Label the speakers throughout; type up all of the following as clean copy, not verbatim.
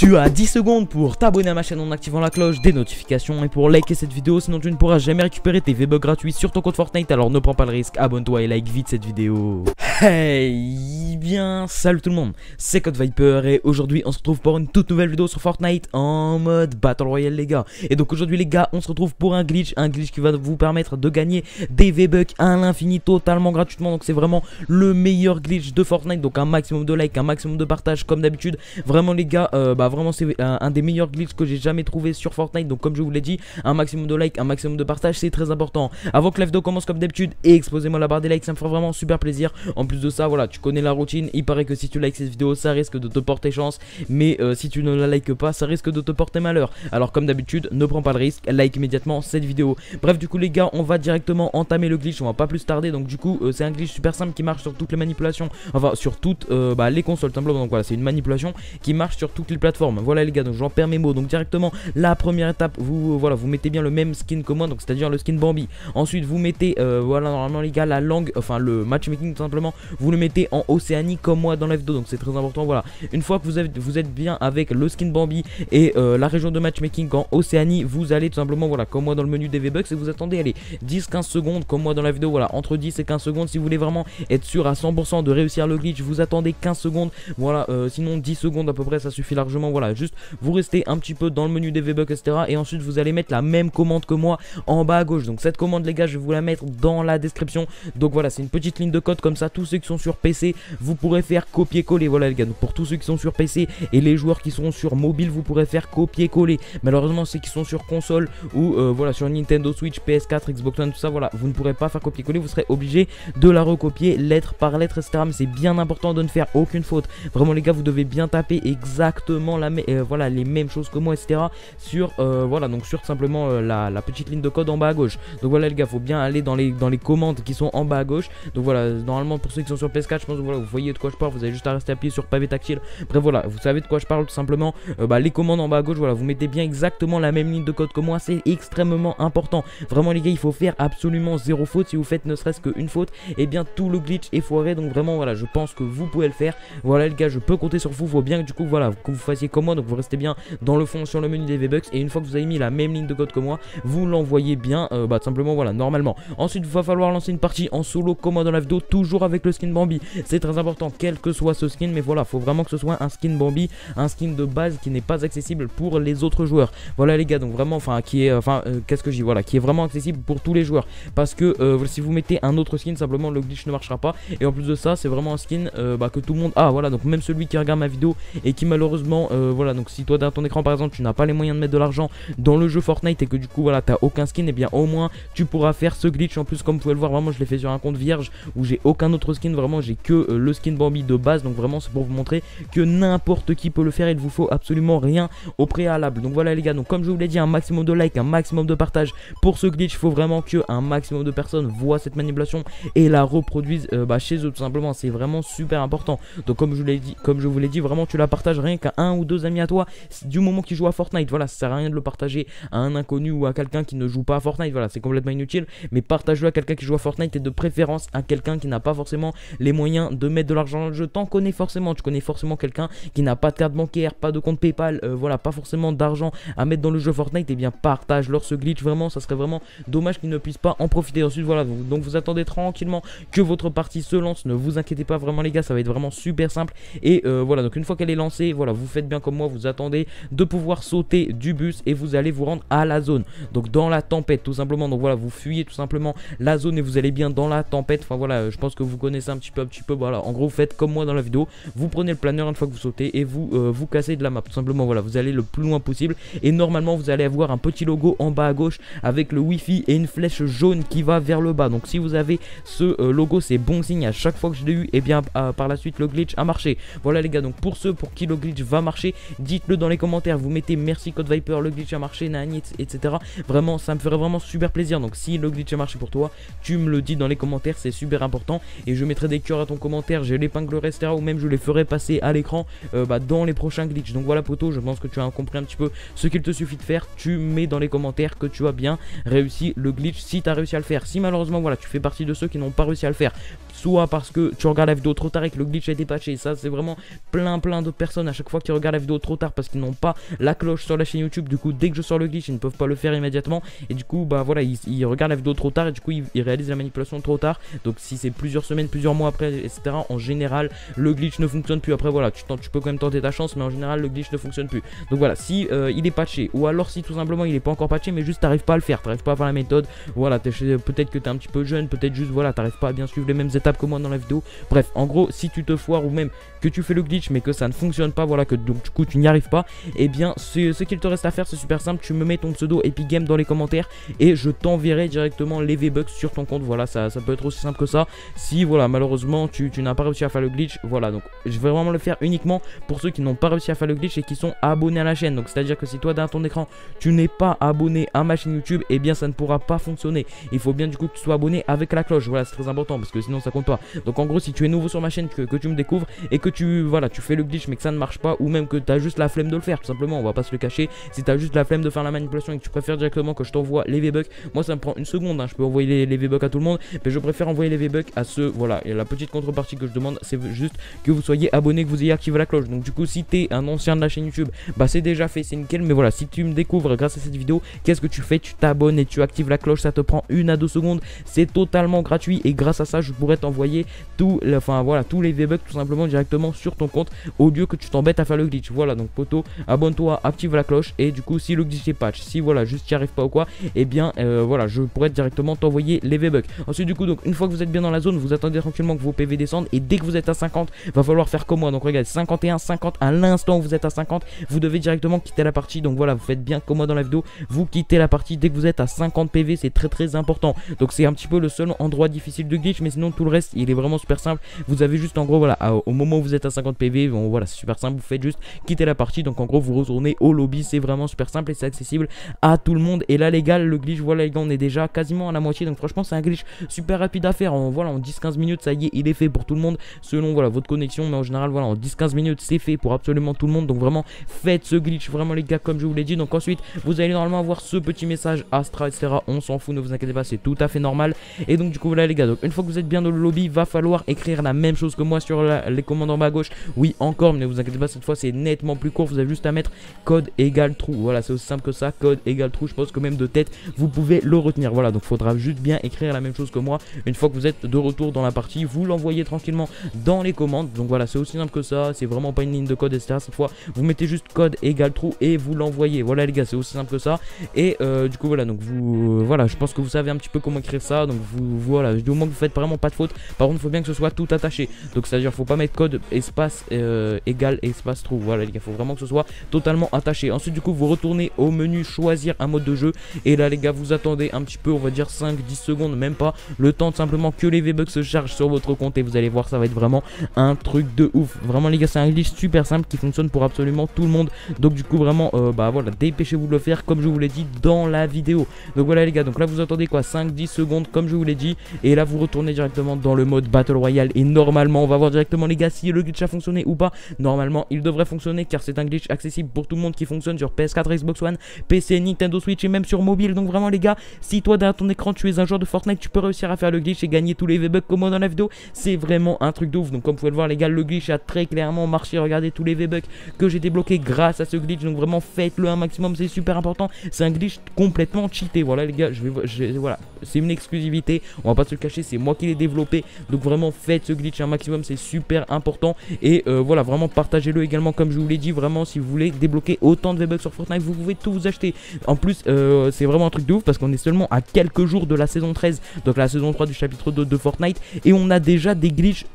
Speaker 1: Tu as 10 secondes pour t'abonner à ma chaîne en activant la cloche des notifications et pour liker cette vidéo, sinon tu ne pourras jamais récupérer tes V-Bucks gratuits sur ton compte Fortnite. Alors ne prends pas le risque, abonne-toi et like vite cette vidéo. Hey, bien, salut tout le monde, c'est Code Viper et aujourd'hui on se retrouve pour une toute nouvelle vidéo sur Fortnite en mode Battle Royale les gars. Et donc aujourd'hui les gars, on se retrouve pour un glitch qui va vous permettre de gagner des V-Bucks à l'infini totalement gratuitement. Donc c'est vraiment le meilleur glitch de Fortnite, donc un maximum de likes, un maximum de partage comme d'habitude. Vraiment les gars, vraiment c'est un des meilleurs glitches que j'ai jamais trouvé sur Fortnite. Donc comme je vous l'ai dit, un maximum de likes, un maximum de partage, c'est très important. Avant que la vidéo commence comme d'habitude, explosez-moi la barre des likes, ça me fera vraiment super plaisir. En plus de ça, voilà, tu connais la routine. Il paraît que si tu likes cette vidéo, ça risque de te porter chance, mais si tu ne la likes pas, ça risque de te porter malheur. Alors comme d'habitude, ne prends pas le risque, like immédiatement cette vidéo. Bref, du coup les gars, on va directement entamer le glitch, on va pas plus tarder. Donc du coup, c'est un glitch super simple qui marche sur toutes les manipulations, enfin sur toutes les consoles simplement. Donc voilà, c'est une manipulation qui marche sur toutes les plateformes. Voilà les gars, donc j'en perds mes mots. Donc directement, la première étape, vous mettez bien le même skin que moi, donc c'est à dire le skin Bambi. Ensuite vous mettez voilà, normalement les gars, la langue, enfin le matchmaking tout simplement, vous le mettez en Océanie comme moi dans la vidéo. Donc c'est très important. Voilà, une fois que vous êtes bien avec le skin Bambi et la région de matchmaking en Océanie, vous allez tout simplement, voilà, comme moi dans le menu des V-Bucks, et vous attendez, allez, 10-15 secondes comme moi dans la vidéo. Voilà, entre 10 et 15 secondes. Si vous voulez vraiment être sûr à 100% de réussir le glitch, vous attendez 15 secondes. Voilà, sinon 10 secondes à peu près, ça suffit largement. Voilà, juste vous restez un petit peu dans le menu des V-Bucks, etc. Et ensuite vous allez mettre la même commande que moi en bas à gauche. Donc cette commande les gars, je vais vous la mettre dans la description. Donc voilà, c'est une petite ligne de code comme ça. Tous ceux qui sont sur PC, vous pourrez faire copier-coller. Voilà les gars, donc pour tous ceux qui sont sur PC et les joueurs qui sont sur mobile, vous pourrez faire copier-coller. Malheureusement ceux qui sont sur console ou voilà, sur Nintendo Switch, PS4, Xbox One, tout ça, voilà, vous ne pourrez pas faire copier-coller. Vous serez obligé de la recopier lettre par lettre, etc. Mais c'est bien important de ne faire aucune faute. Vraiment les gars, vous devez bien taper exactement voilà, les mêmes choses que moi, etc. sur voilà, donc sur simplement la petite ligne de code en bas à gauche. Donc voilà les gars, faut bien aller dans les commandes qui sont en bas à gauche. Donc voilà, normalement pour ceux qui sont sur PS4, je pense que voilà, vous voyez de quoi je parle. Vous avez juste à rester appuyé sur pavé tactile. Bref voilà, vous savez de quoi je parle tout simplement. Les commandes en bas à gauche, voilà, vous mettez bien exactement la même ligne de code que moi. C'est extrêmement important. Vraiment les gars, il faut faire absolument zéro faute. Si vous faites ne serait-ce qu'une faute, et bien tout le glitch est foiré. Donc vraiment voilà, je pense que vous pouvez le faire. Voilà les gars, je peux compter sur vous. Faut bien que du coup voilà, que vous fassiez comme moi. Donc vous restez bien dans le fond sur le menu des V-Bucks, et une fois que vous avez mis la même ligne de code que moi, vous l'envoyez bien tout simplement, voilà, normalement. Ensuite il va falloir lancer une partie en solo comme moi dans la vidéo, toujours avec le skin Bambi. C'est très important quel que soit ce skin, mais voilà, faut vraiment que ce soit un skin Bambi, un skin de base qui n'est pas accessible pour les autres joueurs. Voilà les gars, donc vraiment, enfin qui est, qu'est-ce que je dis, voilà, qui est vraiment accessible pour tous les joueurs, parce que si vous mettez un autre skin, simplement le glitch ne marchera pas. Et en plus de ça, c'est vraiment un skin que tout le monde a. Voilà, donc même celui qui regarde ma vidéo et qui malheureusement voilà, donc si toi derrière ton écran par exemple tu n'as pas les moyens de mettre de l'argent dans le jeu Fortnite et que du coup voilà, t'as aucun skin, et bien au moins tu pourras faire ce glitch. En plus comme vous pouvez le voir, vraiment je l'ai fait sur un compte vierge où j'ai aucun autre skin, vraiment j'ai que le skin Bambi de base. Donc vraiment c'est pour vous montrer que n'importe qui peut le faire, il vous faut absolument rien au préalable. Donc voilà les gars, donc comme je vous l'ai dit, un maximum de likes, un maximum de partage pour ce glitch. Il faut vraiment que un maximum de personnes voient cette manipulation et la reproduisent chez eux tout simplement. C'est vraiment super important. Donc comme je vous l'ai dit, vraiment tu la partages rien qu'à un ou deux amis à toi du moment qu'ils jouent à Fortnite. Voilà, ça sert à rien de le partager à un inconnu ou à quelqu'un qui ne joue pas à Fortnite. Voilà, c'est complètement inutile. Mais partage-le à quelqu'un qui joue à Fortnite, et de préférence à quelqu'un qui n'a pas forcément les moyens de mettre de l'argent dans le jeu. T'en connais forcément, tu connais forcément quelqu'un qui n'a pas de carte bancaire, pas de compte PayPal, voilà, pas forcément d'argent à mettre dans le jeu Fortnite. Et bien partage-leur ce glitch. Vraiment, ça serait vraiment dommage qu'ils ne puissent pas en profiter. Ensuite voilà, donc vous attendez tranquillement que votre partie se lance. Ne vous inquiétez pas vraiment les gars, ça va être vraiment super simple. Et voilà, donc une fois qu'elle est lancée, voilà, vous faites bien comme moi, vous attendez de pouvoir sauter du bus et vous allez vous rendre à la zone, donc dans la tempête tout simplement. Donc voilà, vous fuyez tout simplement la zone et vous allez bien dans la tempête. Enfin voilà, je pense que vous connaissez un petit peu. Voilà, en gros vous faites comme moi dans la vidéo, vous prenez le planeur une fois que vous sautez et vous vous cassez de la map tout simplement. Voilà, vous allez le plus loin possible et normalement vous allez avoir un petit logo en bas à gauche avec le wifi et une flèche jaune qui va vers le bas. Donc si vous avez ce logo, c'est bon signe. À chaque fois que je l'ai eu, et bien par la suite le glitch a marché. Voilà les gars, donc pour ceux pour qui le glitch va marcher, dites-le dans les commentaires. Vous mettez merci Code Viper, le glitch a marché, nani, etc. Vraiment, ça me ferait vraiment super plaisir. Donc si le glitch a marché pour toi, tu me le dis dans les commentaires, c'est super important. Et je mettrai des cœurs à ton commentaire, je l'épinglerai, etc. Ou même je les ferai passer à l'écran dans les prochains glitches. Donc voilà poto, je pense que tu as compris un petit peu ce qu'il te suffit de faire. Tu mets dans les commentaires que tu as bien réussi le glitch si tu as réussi à le faire. Si malheureusement voilà, tu fais partie de ceux qui n'ont pas réussi à le faire, soit parce que tu regardes la vidéo trop tard et que le glitch a été patché. Ça c'est vraiment plein d'autres personnes à chaque fois qui regardent la vidéo trop tard parce qu'ils n'ont pas la cloche sur la chaîne YouTube. Du coup dès que je sors le glitch ils ne peuvent pas le faire immédiatement et du coup bah voilà ils regardent la vidéo trop tard et du coup ils réalisent la manipulation trop tard. Donc si c'est plusieurs semaines, plusieurs mois après etc, en général le glitch ne fonctionne plus. Après voilà tu peux quand même tenter ta chance mais en général le glitch ne fonctionne plus. Donc voilà, si il est patché ou alors si tout simplement il est pas encore patché mais juste t'arrives pas à le faire, t'arrives pas à faire la méthode, voilà peut-être que t'es un petit peu jeune, peut-être juste voilà t'arrives pas à bien suivre les mêmes étapes que moi dans la vidéo. Bref en gros si tu te foires ou même que tu fais le glitch mais que ça ne fonctionne pas, voilà que donc du coup tu n'y arrives pas, et bien ce qu'il te reste à faire c'est super simple, tu me mets ton pseudo Epic Game dans les commentaires et je t'enverrai directement les V-Bucks sur ton compte. Voilà ça peut être aussi simple que ça. Si voilà malheureusement tu n'as pas réussi à faire le glitch, voilà donc je vais vraiment le faire uniquement pour ceux qui n'ont pas réussi à faire le glitch et qui sont abonnés à la chaîne. Donc c'est à dire que si toi derrière ton écran tu n'es pas abonné à ma chaîne YouTube, et bien ça ne pourra pas fonctionner. Il faut bien du coup que tu sois abonné avec la cloche, voilà c'est très important parce que sinon ça compte pas. Donc en gros si tu es nouveau sur ma chaîne, que tu me découvres et que tu fais le glitch mais que ça ne marche pas, ou même que tu as juste la flemme de le faire tout simplement, on va pas se le cacher, si tu as juste la flemme de faire la manipulation et que tu préfères directement que je t'envoie les V-Bucks, moi ça me prend une seconde hein, je peux envoyer les V-Bucks à tout le monde, mais je préfère envoyer les V-Bucks à ceux, voilà, et la petite contrepartie que je demande c'est juste que vous soyez abonné, que vous ayez activé la cloche. Donc du coup si tu es un ancien de la chaîne YouTube, bah c'est déjà fait, c'est nickel, mais voilà si tu me découvres grâce à cette vidéo, qu'est-ce que tu fais? Tu t'abonnes et tu actives la cloche, ça te prend 1 à 2 secondes, c'est totalement gratuit et grâce à ça je pourrais t'envoyer tous les V-Bucks tout simplement directement sur ton compte au lieu que tu t'embêtes à faire le glitch. Voilà donc poto, abonne-toi, active la cloche et du coup si le glitch est patch, si voilà juste tu n'y arrives pas ou quoi, et bien voilà je pourrais directement t'envoyer les V-Bucks. Ensuite du coup donc une fois que vous êtes bien dans la zone, vous attendez tranquillement que vos PV descendent et dès que vous êtes à 50 va falloir faire comme moi. Donc regarde 51, 50, à l'instant où vous êtes à 50 vous devez directement quitter la partie. Donc voilà vous faites bien comme moi dans la vidéo, vous quittez la partie dès que vous êtes à 50 PV, c'est très important. Donc c'est un petit peu le seul endroit difficile de glitch, mais sinon tout le reste il est vraiment super simple. Vous avez juste en gros voilà au moment où vous êtes à 50 PV, bon, voilà c'est super simple, vous faites juste quitter la partie. Donc en gros vous retournez au lobby, c'est vraiment super simple et c'est accessible à tout le monde. Et là les gars le glitch, voilà les gars on est déjà quasiment à la moitié, donc franchement c'est un glitch super rapide à faire. En 10-15 minutes ça y est il est fait pour tout le monde selon voilà votre connexion, mais en général voilà en 10-15 minutes c'est fait pour absolument tout le monde. Donc vraiment faites ce glitch vraiment les gars comme je vous l'ai dit. Donc ensuite vous allez normalement avoir ce petit message Astra etc, on s'en fout, ne vous inquiétez pas, c'est tout à fait normal. Et donc du coup voilà les gars, donc une fois que vous êtes bien dans le lobby, va falloir écrire la même chose que moi sur les commandes en bas à gauche. Oui encore, mais ne vous inquiétez pas, cette fois c'est nettement plus court, vous avez juste à mettre code égale true. Voilà c'est aussi simple que ça, code égale true. Je pense que même de tête vous pouvez le retenir. Voilà donc faudra juste bien écrire la même chose que moi. Une fois que vous êtes de retour dans la partie, vous l'envoyez tranquillement dans les commandes. Donc voilà c'est aussi simple que ça, c'est vraiment pas une ligne de code etc. Cette fois vous mettez juste code égale true et vous l'envoyez. Voilà les gars c'est aussi simple que ça. Et du coup voilà donc vous voilà je pense que vous savez un petit peu comment écrire ça. Donc voilà du moment que vous faites vraiment pas de faute. Par contre il faut bien que ce soit tout attaché, donc c'est à dire faut pas mettre code espace égal espace true. Voilà les gars faut vraiment que ce soit totalement attaché. Ensuite du coup vous retournez au menu choisir un mode de jeu et là les gars vous attendez un petit peu, on va dire 5-10 secondes, même pas, le temps de simplement que les V-Bucks se chargent sur votre compte et vous allez voir ça va être vraiment un truc de ouf. Vraiment les gars c'est un glitch super simple qui fonctionne pour absolument tout le monde. Donc du coup vraiment bah voilà dépêchez-vous de le faire comme je vous l'ai dit dans la vidéo. Donc voilà les gars, donc là vous attendez quoi 5-10 secondes comme je vous l'ai dit et là vous retournez directement dans le mode Battle Royale et normalement on va voir directement les gars si le glitch a fonctionné ou pas. Normalement il devrait fonctionner car c'est un glitch accessible pour tout le monde qui fonctionne sur PS4, Xbox One, PC, Nintendo Switch et même sur mobile. Donc vraiment les gars, si toi derrière ton écran tu es un joueur de Fortnite, tu peux réussir à faire le glitch et gagner tous les V-Bucks comme moi dans la vidéo. C'est vraiment un truc de ouf. Donc comme vous pouvez le voir les gars, le glitch a très clairement marché. Regardez tous les V-Bucks que j'ai débloqués grâce à ce glitch. Donc vraiment faites-le un maximum, c'est super important. C'est un glitch complètement cheaté. Voilà les gars, voilà, c'est une exclusivité, on va pas se le cacher, c'est moi qui l'ai développé. Donc vraiment faites ce glitch un maximum, c'est super important. Et voilà vraiment partagez-le également comme je vous l'ai dit. Vraiment si vous voulez débloquer autant de V-Bucks sur Fortnite, vous pouvez tout vous acheter. En plus c'est vraiment un truc de ouf parce qu'on est seulement à quelques jours de la saison 13, donc la saison 3 du chapitre 2 de Fortnite, et on a déjà des glitchs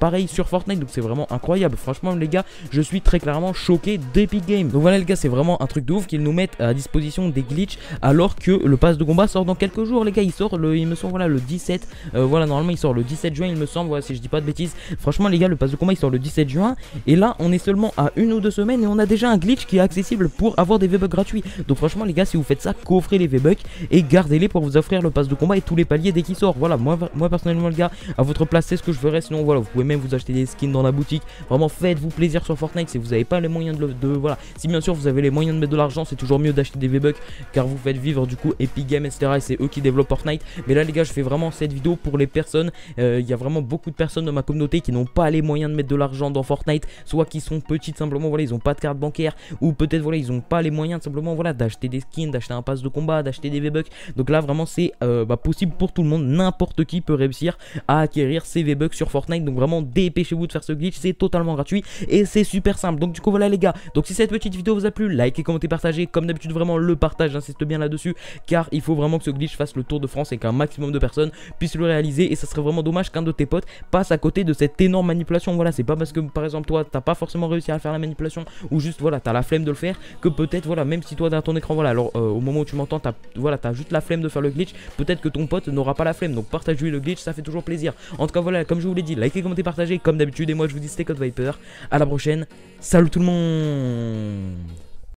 Speaker 1: pareil sur Fortnite. Donc c'est vraiment incroyable. Franchement les gars, je suis très clairement choqué d'Epic Games. Donc voilà les gars, c'est vraiment un truc de ouf qu'ils nous mettent à disposition des glitchs alors que le pass de combat sort dans quelques jours les gars. Il sort il me semble voilà le 17 voilà normalement il sort le 17 juin il me semble, voilà, si je dis pas de bêtises. Franchement les gars, le pass de combat il sort le 17 juin et là on est seulement à 1 ou 2 semaines et on a déjà un glitch qui est accessible pour avoir des V-Bucks gratuits. Donc franchement les gars, si vous faites ça, coffrez les V-Bucks et gardez-les pour vous offrir le pass de combat et tous les paliers dès qu'il sort. Voilà, moi personnellement les gars, à votre place c'est ce que je ferais. Sinon voilà, vous pouvez même vous acheter des skins dans la boutique. Vraiment faites-vous plaisir sur Fortnite. Si vous n'avez pas les moyens voilà, si bien sûr vous avez les moyens de mettre de l'argent, c'est toujours mieux d'acheter des V-Bucks car vous faites vivre du coup Epic Games etc et c'est eux qui développent Fortnite. Mais là les gars, je fais vraiment cette vidéo pour les personnes. Il y a vraiment beaucoup de personnes dans ma communauté qui n'ont pas les moyens de mettre de l'argent dans Fortnite, soit qui sont petites simplement, voilà, ils ont pas de carte bancaire, ou peut-être voilà, ils ont pas les moyens simplement, voilà, d'acheter des skins, d'acheter un pass de combat, d'acheter des V-Bucks. Donc là vraiment c'est possible pour tout le monde, n'importe qui peut réussir à acquérir ces V-Bucks sur Fortnite. Donc vraiment dépêchez-vous de faire ce glitch, c'est totalement gratuit et c'est super simple. Donc du coup voilà les gars, donc si cette petite vidéo vous a plu, likez, commentez, partagez, comme d'habitude vraiment le partage, j'insiste bien là-dessus, car il faut vraiment que ce glitch fasse le tour de France et qu'un maximum de personnes puissent le réaliser, et ça serait vraiment dommage qu'un de tes potes passe à côté de cette énorme manipulation. Voilà, c'est pas parce que par exemple toi t'as pas forcément réussi à faire la manipulation, ou juste voilà t'as la flemme de le faire, que peut-être voilà, même si toi dans ton écran voilà, alors au moment où tu m'entends t'as juste la flemme de faire le glitch, peut-être que ton pote n'aura pas la flemme. Donc partage-lui le glitch, ça fait toujours plaisir. En tout cas voilà, comme je vous l'ai dit, likez, commentez, partagez comme d'habitude, et moi je vous dis c'était Code Viper. À la prochaine, salut tout le monde.